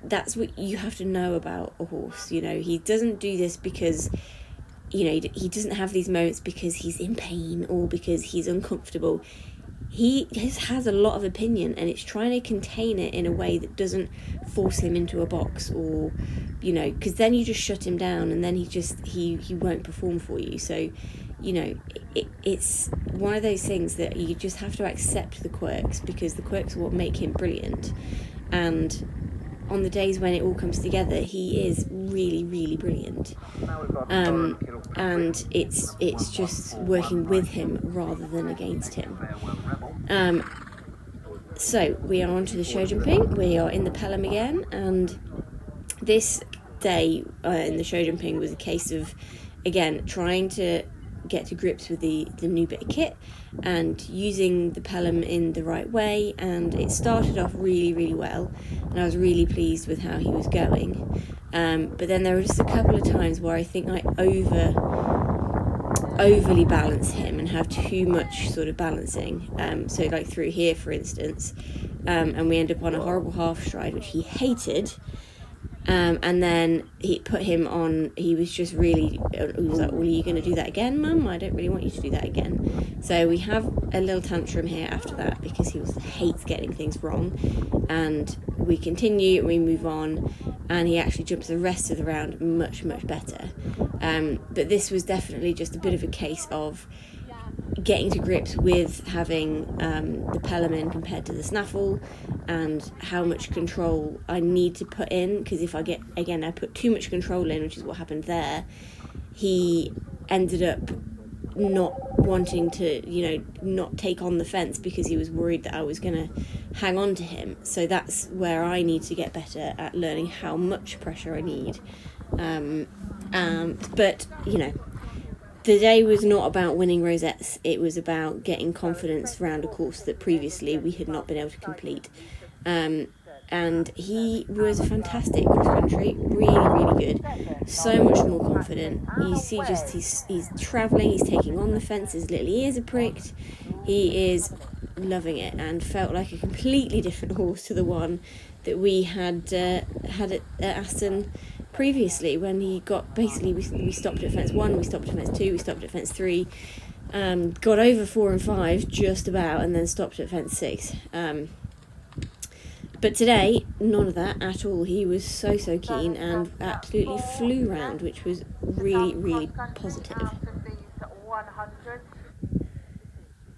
that's what you have to know about a horse. You know, he doesn't do this because, you know, he doesn't have these moments because he's in pain or because he's uncomfortable. He has a lot of opinion, and it's trying to contain it in a way that doesn't force him into a box, or, you know, because then you just shut him down and then he won't perform for you. So, you know, it's one of those things that you just have to accept the quirks, because the quirks are what make him brilliant. And on the days when it all comes together, he is really, really brilliant. And it's just working with him rather than against him. So we are on to the show jumping. We are in the Pelham again, and this day in the show jumping was a case of, again, trying to get to grips with the new bit of kit and using the Pelham in the right way. And it started off really, really well, and I was really pleased with how he was going. But then there were just a couple of times where I think I overly balance him and have too much sort of balancing. So like through here, for instance, and we end up on a horrible half stride, which he hated. And then he put him on, he was just really, he was like, well, are you going to do that again, Mum? I don't really want you to do that again. So we have a little tantrum here after that, because he hates getting things wrong. And we continue and we move on, and he actually jumps the rest of the round much, much better. But this was definitely just a bit of a case of getting to grips with having the Pelham in compared to the snaffle, and how much control I need to put in, because if I put too much control in, which is what happened there, he ended up not wanting to, you know, not take on the fence because he was worried that I was going to hang on to him. So that's where I need to get better at learning how much pressure I need. But, you know, the day was not about winning rosettes, it was about getting confidence around a course that previously we had not been able to complete. And he was fantastic cross-country, really, really good, so much more confident. You see just he's travelling, he's taking on the fence, his little ears are pricked, he is loving it, and felt like a completely different horse to the one that we had at Aston previously, when he got, basically we stopped at fence 1, we stopped at fence 2, we stopped at fence 3, got over 4 and 5 just about, and then stopped at fence 6. But today, none of that at all. He was so keen and absolutely flew round, which was really, really positive.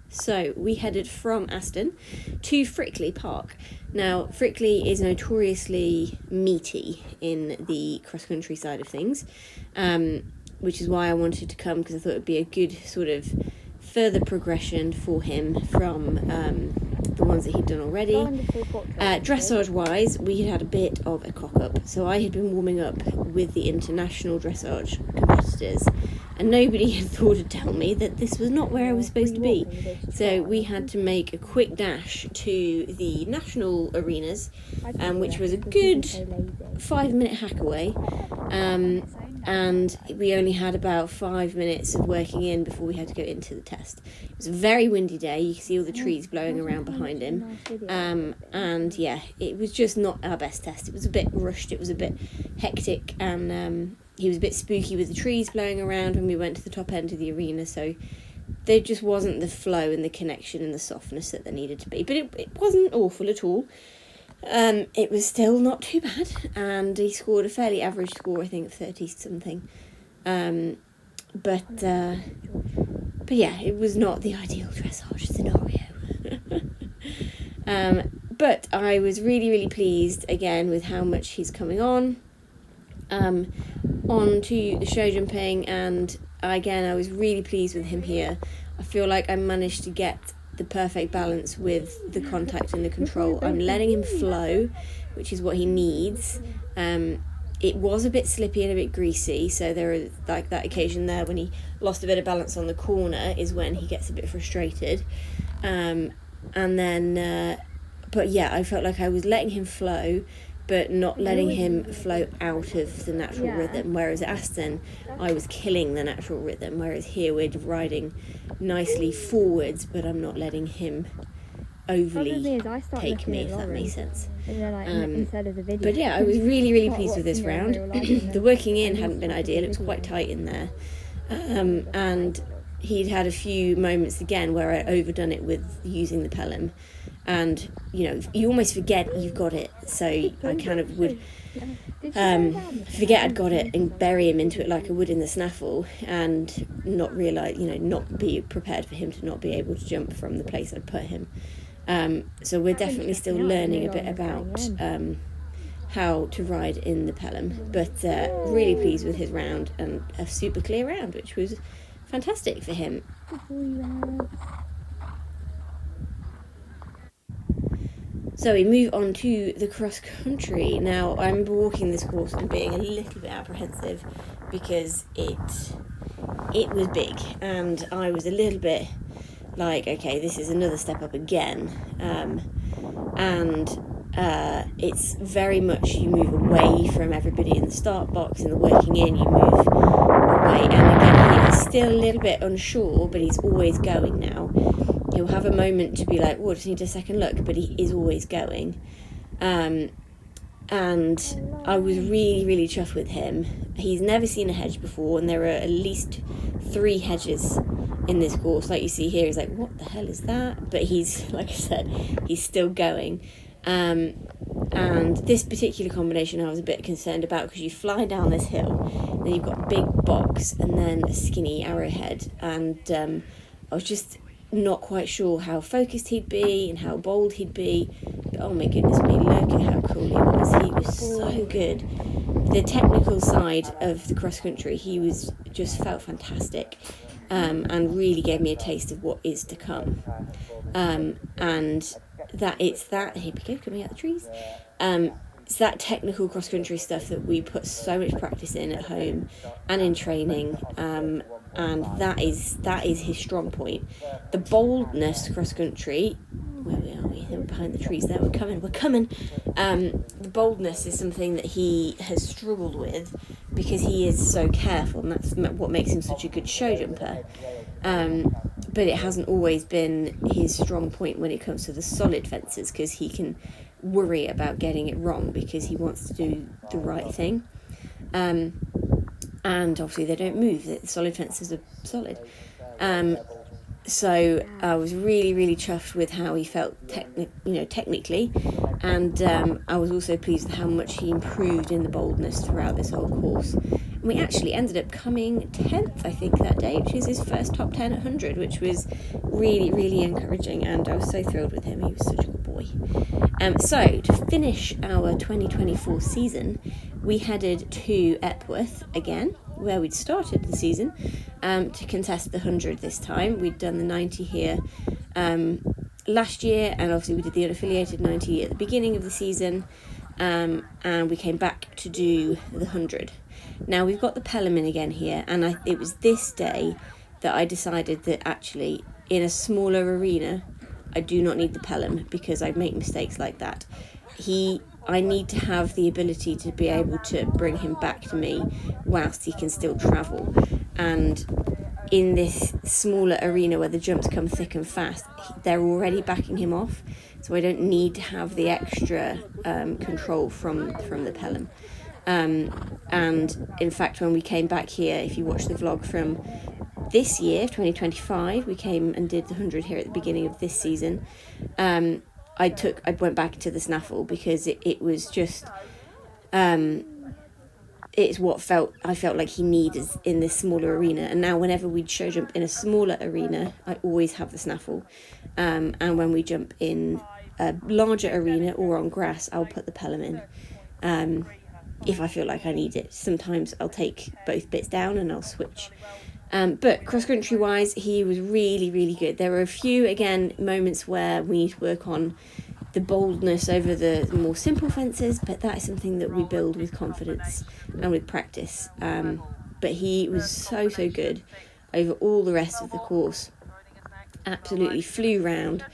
So we headed from Aston to Frickley Park. Now, Frickley is notoriously meaty in the cross-country side of things, which is why I wanted to come, because I thought it would be a good sort of further progression for him from the ones that he'd done already. Dressage-wise, we had a bit of a cock-up. So I had been warming up with the international dressage competitors, and nobody had thought to tell me that this was not where I was supposed to be. So we had to make a quick dash to the national arenas, which was a good 5-minute hack away. And we only had about 5 minutes of working in before we had to go into the test. It was a very windy day. You can see all the trees blowing around behind him. And yeah, it was just not our best test. It was a bit rushed, it was a bit hectic, and he was a bit spooky with the trees blowing around when we went to the top end of the arena, so there just wasn't the flow and the connection and the softness that there needed to be. But it wasn't awful at all. It was still not too bad, and he scored a fairly average score, I think 30-something. But yeah, it was not the ideal dressage scenario. But I was really, really pleased, again, with how much he's coming on. On to the show jumping, and again, I was really pleased with him here. I feel like I managed to get the perfect balance with the contact and the control. I'm letting him flow, which is what he needs. It was a bit slippy and a bit greasy, so there was like that occasion there when he lost a bit of balance on the corner is when he gets a bit frustrated. And then but yeah, I felt like I was letting him flow, but not letting him flow out of the natural rhythm. Whereas at Aston, I was killing the natural rhythm, whereas here we're riding nicely forwards, but I'm not letting him overly take me, if that makes sense. Instead of the video. But yeah, I was really pleased with this round. The working in hadn't been ideal, it was quite tight in there. And he'd had a few moments again where I'd overdone it with using the pelham, and you almost forget you've got it, so I kind of would forget I'd got it and bury him into it like I would in the snaffle, and not realise, not be prepared for him to not be able to jump from the place I'd put him. So we're definitely still learning a bit about how to ride in the pelham, but really pleased with his round, and a super clear round, which was fantastic for him. So we move on to the cross country. Now, I remember walking this course and being a little bit apprehensive because it was big, and I was a little bit like, okay, this is another step up again. It's very much, you move away from everybody in the start box, and the working in, you move away. And again, he's still a little bit unsure, but he's always going now. He'll have a moment to be like, oh, I just need a second look, but he is always going. And I was really chuffed with him. He's never seen a hedge before, and there are at least 3 hedges in this course. Like you see here, he's like, what the hell is that? But he's, like I said, he's still going. And this particular combination I was a bit concerned about, because you fly down this hill, then you've got a big box and then a skinny arrowhead, and I was just not quite sure how focused he'd be and how bold he'd be. But oh my goodness me, look at how cool he was. He was so good. The technical side of the cross country, he was just felt fantastic, and really gave me a taste of what is to come. And that it's that, here we go, coming out the trees. It's that technical cross country stuff that we put so much practice in at home and in training, and that is his strong point. The boldness cross country, where are we? We're behind the trees there. We're coming. The boldness is something that he has struggled with because he is so careful, and that's what makes him such a good show jumper. But it hasn't always been his strong point when it comes to the solid fences, because he can worry about getting it wrong because he wants to do the right thing. And obviously they don't move. The solid fences are solid. So I was really chuffed with how he felt technically, and I was also pleased with how much he improved in the boldness throughout this whole course. And we actually ended up coming 10th, I think, that day, which is his first top 10 at 100, which was really encouraging, and I was so thrilled with him. He was such a good boy. So to finish our 2024 season, we headed to Epworth again, where we'd started the season, to contest the 100 this time. We'd done the 90 here last year, and obviously we did the unaffiliated 90 at the beginning of the season, and we came back to do the 100. Now we've got the pelham in again here, and it was this day that I decided that actually in a smaller arena I do not need the pelham, because I make mistakes like that. I need to have the ability to be able to bring him back to me whilst he can still travel. And in this smaller arena where the jumps come thick and fast, they're already backing him off, so I don't need to have the extra control from the pelham. And in fact, when we came back here, if you watch the vlog from this year, 2025, we came and did the 100 here at the beginning of this season. I went back to the snaffle because it was just it's what I felt like he needed in this smaller arena. And now whenever we'd show jump in a smaller arena, I always have the snaffle, and when we jump in a larger arena or on grass, I'll put the pelham in if I feel like I need it. Sometimes I'll take both bits down and I'll switch. But cross-country wise, he was really good. There were a few, again, moments where we need to work on the boldness over the more simple fences, but that is something that we build with confidence and with practice. But he was so good over all the rest of the course. Absolutely flew round,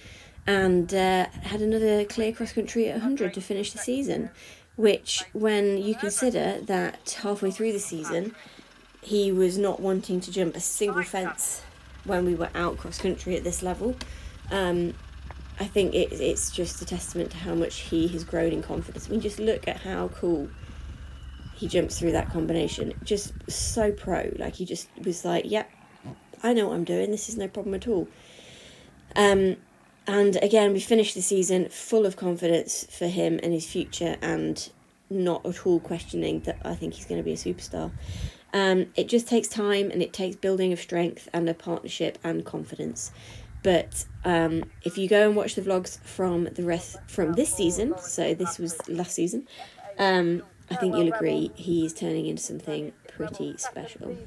and had another clear cross-country at 100 to finish the season, which, when you consider that halfway through the season he was not wanting to jump a single fence when we were out cross country at this level, I think it's just a testament to how much he has grown in confidence. I mean, just look at how cool he jumps through that combination. Just so pro. Like, he just was like, yep, I know what I'm doing. This is no problem at all. And again, we finished the season full of confidence for him and his future, and not at all questioning that I think he's going to be a superstar. It just takes time, and it takes building of strength and a partnership and confidence. But if you go and watch the vlogs from this season, so this was last season, I think you'll agree he's turning into something pretty special. Yay.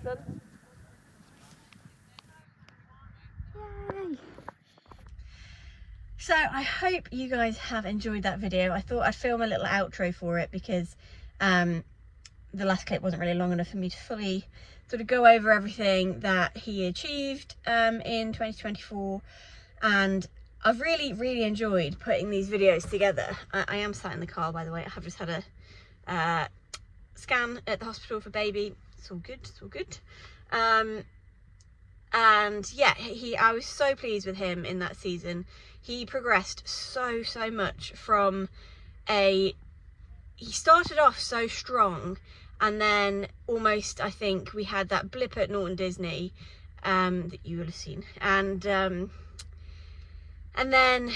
So I hope you guys have enjoyed that video. I thought I'd film a little outro for it because the last clip wasn't really long enough for me to fully sort of go over everything that he achieved in 2024. And I've really enjoyed putting these videos together. I am sat in the car, by the way. I have just had a scan at the hospital for baby. It's all good, it's all good. And yeah, I was so pleased with him in that season. He progressed so much from he started off so strong, and then almost, I think we had that blip at Norton Disney that you would have seen, and then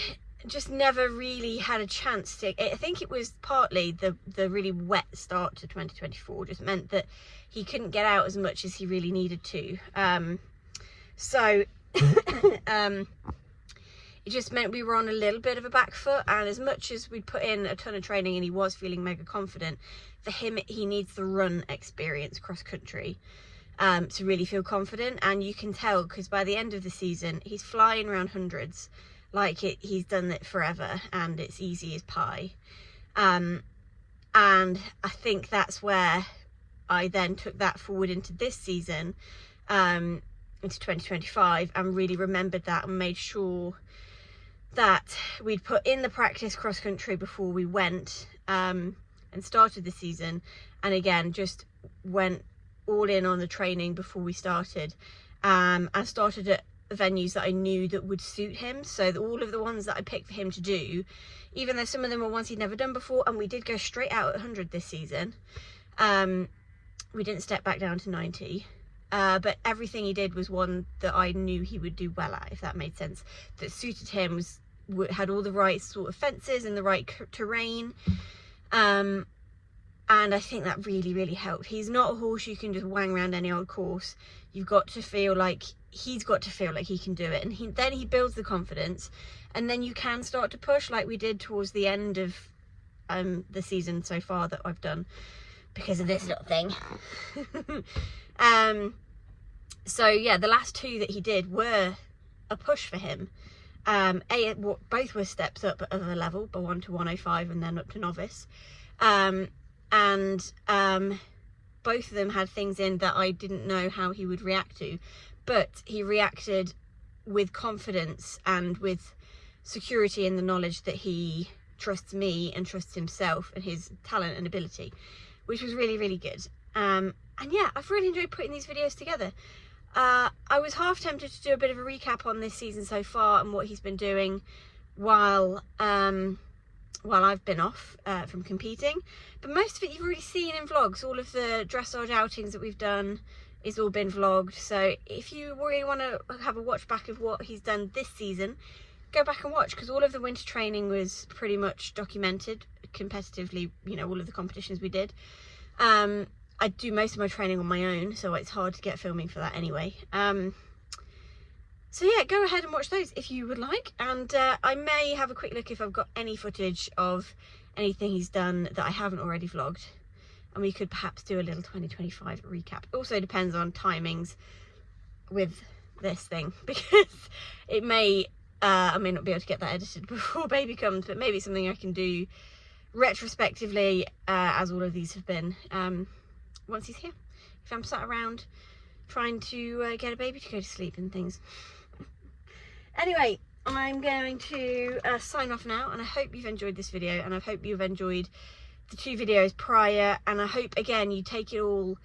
just never really had a chance to. I think it was partly the really wet start to 2024 just meant that he couldn't get out as much as he really needed to. So it just meant we were on a little bit of a back foot, and as much as we'd put in a ton of training and he was feeling mega confident, for him he needs the run experience cross country to really feel confident. And you can tell, because by the end of the season he's flying around hundreds like he's done it forever, and it's easy as pie. And I think that's where I then took that forward into this season, into 2025, and really remembered that and made sure that we'd put in the practice cross country before we went and started the season, and again just went all in on the training before we started. I started at venues that I knew that would suit him, so all of the ones that I picked for him to do, even though some of them were ones he'd never done before, and we did go straight out at 100 this season, we didn't step back down to 90. But everything he did was one that I knew he would do well at, if that made sense, that suited him, had all the right sort of fences and the right terrain, and I think that really helped. He's not a horse you can just wang around any old course. You've got to feel like he's got to feel like he can do it, and then he builds the confidence, and then you can start to push like we did towards the end of the season so far that I've done because of this little thing. So yeah, the last two that he did were a push for him. Both were steps up at a level, but 1 to 105 and then up to novice. Both of them had things in that I didn't know how he would react to, but he reacted with confidence and with security in the knowledge that he trusts me and trusts himself and his talent and ability, which was really good. And yeah, I've really enjoyed putting these videos together. I was half tempted to do a bit of a recap on this season so far and what he's been doing while I've been off from competing, but most of it you've already seen in vlogs. All of the dressage outings that we've done is all been vlogged, so if you really want to have a watch back of what he's done this season, go back and watch, because all of the winter training was pretty much documented competitively, you know, all of the competitions we did. I do most of my training on my own, so it's hard to get filming for that anyway. So yeah, go ahead and watch those if you would like, and I may have a quick look if I've got any footage of anything he's done that I haven't already vlogged, and we could perhaps do a little 2025 recap. It also depends on timings with this thing, because it may I may not be able to get that edited before baby comes, but maybe it's something I can do retrospectively, as all of these have been, once he's here, if I'm sat around trying to get a baby to go to sleep and things. Anyway, I'm going to sign off now, and I hope you've enjoyed this video, and I hope you've enjoyed the 2 videos prior, and I hope again you take it all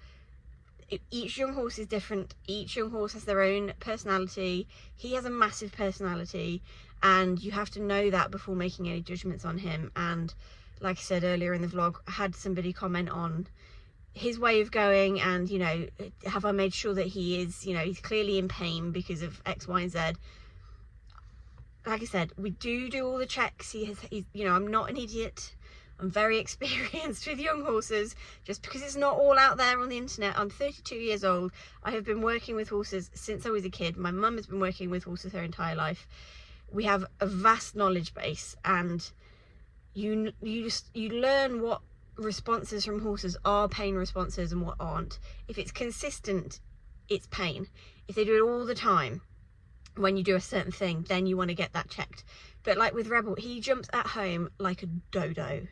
each young horse is different. Each young horse has their own personality. He has a massive personality, and you have to know that before making any judgments on him. And like I said earlier in the vlog, I had somebody comment on his way of going, and you know, have I made sure that he is, you know, he's clearly in pain because of X, Y, and Z. Like I said, we do all the checks. He's, you know, I'm not an idiot. I'm very experienced with young horses, just because it's not all out there on the internet. I'm 32 years old. I have been working with horses since I was a kid. My mum has been working with horses her entire life. We have a vast knowledge base, and you learn what responses from horses are pain responses and what aren't. If it's consistent, it's pain. If they do it all the time, when you do a certain thing, then you want to get that checked. But like with Rebel, he jumps at home like a dodo.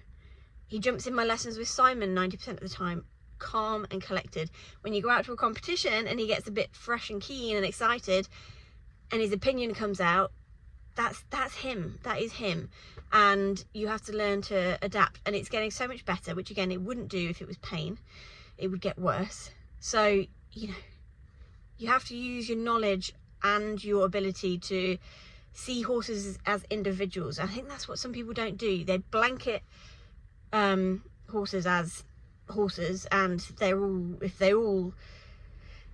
He jumps in my lessons with Simon 90% of the time, calm and collected. When you go out to a competition and he gets a bit fresh and keen and excited, and his opinion comes out, that's him. That is him. And you have to learn to adapt. And it's getting so much better, which again, it wouldn't do if it was pain. It would get worse. So, you know, you have to use your knowledge and your ability to see horses as individuals. I think that's what some people don't do. They blanket horses as horses, and if they all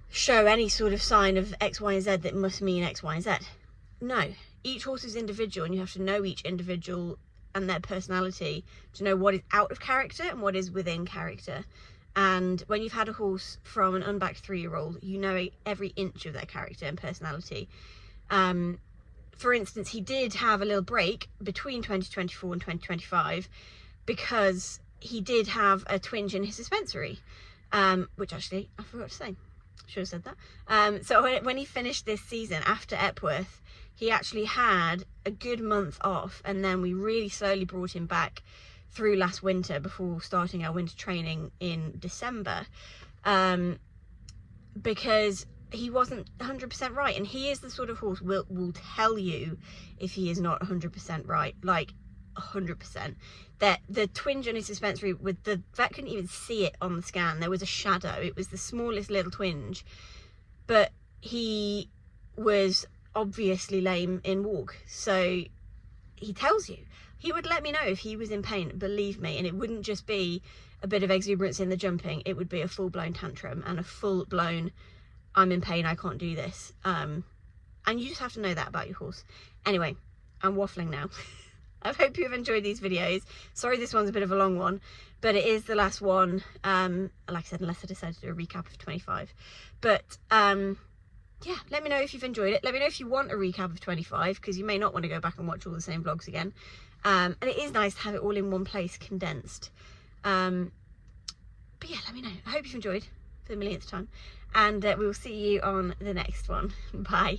show any sort of sign of X, Y, and Z, that must mean X, Y, and Z. No, each horse is individual, and you have to know each individual and their personality to know what is out of character and what is within character. And when you've had a horse from an unbacked 3-year-old, you know every inch of their character and personality. For instance, he did have a little break between 2024 and 2025 because he did have a twinge in his suspensory, which actually I forgot to say. Should have said that. So when he finished this season after Epworth, he actually had a good month off, and then we really slowly brought him back through last winter before starting our winter training in December, because he wasn't 100% right. And he is the sort of horse will tell you if he is not 100% right, like 100%. That the twinge on his suspensory, with the vet couldn't even see it on the scan. There was a shadow. It was the smallest little twinge, but he was obviously lame in walk. So he tells you. He would let me know if he was in pain, believe me, and it wouldn't just be a bit of exuberance in the jumping. It would be a full-blown tantrum and a full-blown, I'm in pain, I can't do this. And you just have to know that about your horse. Anyway, I'm waffling now. I hope you've enjoyed these videos. Sorry this one's a bit of a long one, but it is the last one. Like I said, unless I decide to do a recap of 25. But yeah, let me know if you've enjoyed it. Let me know if you want a recap of 25, because you may not want to go back and watch all the same vlogs again. And it is nice to have it all in one place, condensed. But yeah, let me know. I hope you've enjoyed for the millionth time, and we will see you on the next one. Bye.